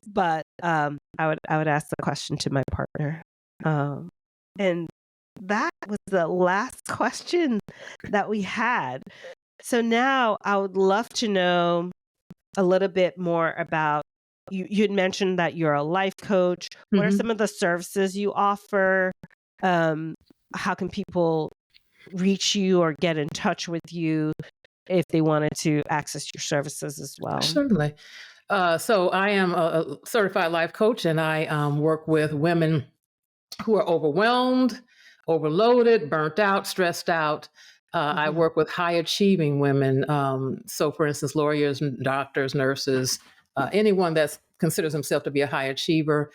But I would ask the question to my partner. And that was the last question that we had. So now I would love to know a little bit more about you'd mentioned that you're a life coach. What are Mhm. some of the services you offer? How can people reach you or get in touch with you if they wanted to access your services as well? Certainly. So I am a certified life coach, and I work with women who are overwhelmed, overloaded, burnt out, stressed out. I Mhm. work with high achieving women. So, for instance, lawyers, doctors, nurses, anyone that considers himself to be a high achiever,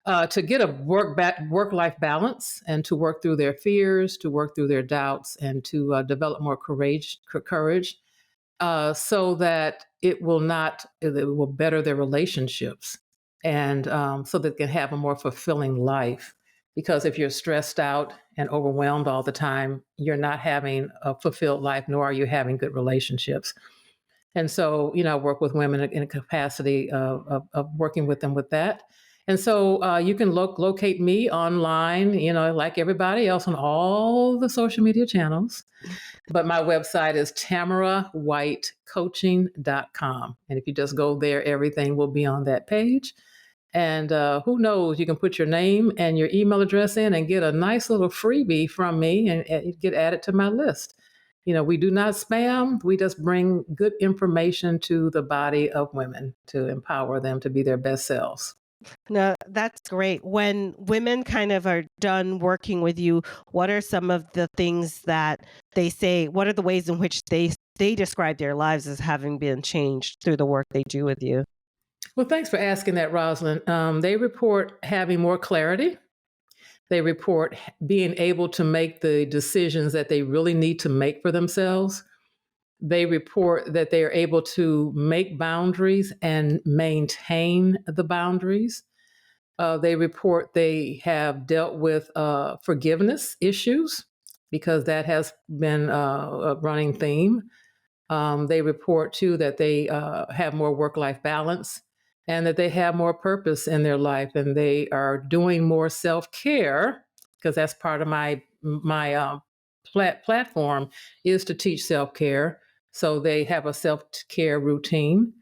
to get a work life balance and to work through their fears, to work through their doubts, and to develop more courage, so that it will better their relationships, and so that they can have a more fulfilling life. Because if you're stressed out and overwhelmed all the time, you're not having a fulfilled life, nor are you having good relationships. And so, I work with women in a capacity of working with them with that. And so you can locate me online, like everybody else on all the social media channels. But my website is tamarawhitecoaching.com. And if you just go there, everything will be on that page. And who knows, you can put your name and your email address in and get a nice little freebie from me and get added to my list. We do not spam. We just bring good information to the body of women to empower them to be their best selves. No, that's great. When women kind of are done working with you, what are some of the things that they say? What are the ways in which they describe their lives as having been changed through the work they do with you? Well, thanks for asking that, Rosalind. They report having more clarity. They report being able to make the decisions that they really need to make for themselves. They report that they are able to make boundaries and maintain the boundaries. They report they have dealt with forgiveness issues because that has been a running theme. They report too that they have more work-life balance and that they have more purpose in their life, and they are doing more self-care, because that's part of my platform is to teach self-care. So they have a self-care routine,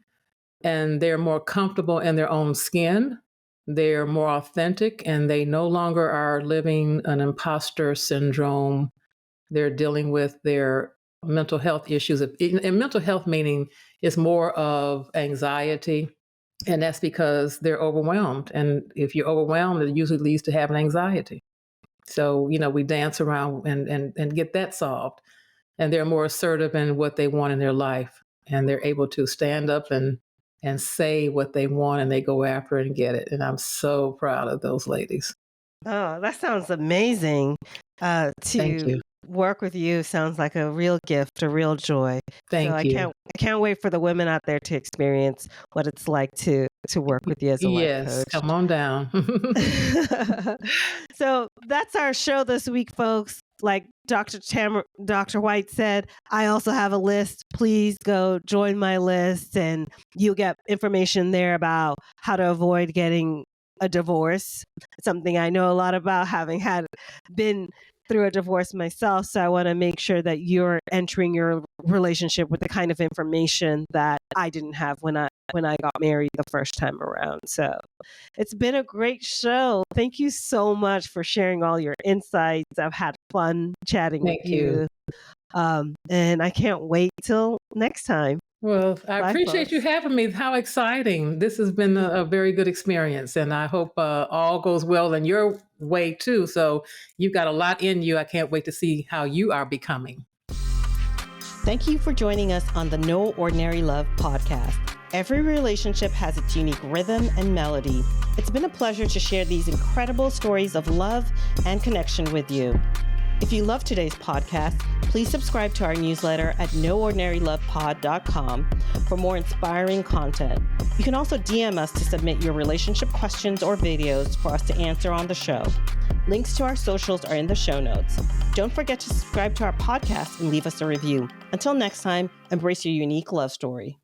and they're more comfortable in their own skin. They're more authentic, and they no longer are living an imposter syndrome. They're dealing with their mental health issues. And mental health meaning is more of anxiety, and that's because they're overwhelmed. And if you're overwhelmed, it usually leads to having anxiety. So, we dance around and get that solved. And they're more assertive in what they want in their life. And they're able to stand up and say what they want, and they go after it and get it. And I'm so proud of those ladies. Oh, that sounds amazing. Thank To you. work with you sounds like a real gift, a real joy. Thank so you. I can't wait for the women out there to experience what it's like to work with you as a life Yes, coach. come on down. So that's our show this week, folks. Like Dr. White said, I also have a list. Please go join my list, and you'll get information there about how to avoid getting a divorce. Something I know a lot about, having been through a divorce myself. So I want to make sure that you're entering your relationship with the kind of information that I didn't have when I got married the first time around. So it's been a great show. Thank you so much for sharing all your insights. I've had fun chatting Thank with you. And I can't wait till next time. Well, I Bye, appreciate you folks. having me. How exciting. This has been a very good experience, and I hope all goes well in your way too. So you've got a lot in you. I can't wait to see how you are becoming. Thank you for joining us on the No Ordinary Love podcast. Every relationship has its unique rhythm and melody. It's been a pleasure to share these incredible stories of love and connection with you. If you love today's podcast, please subscribe to our newsletter at noordinarylovepod.com for more inspiring content. You can also DM us to submit your relationship questions or videos for us to answer on the show. Links to our socials are in the show notes. Don't forget to subscribe to our podcast and leave us a review. Until next time, embrace your unique love story.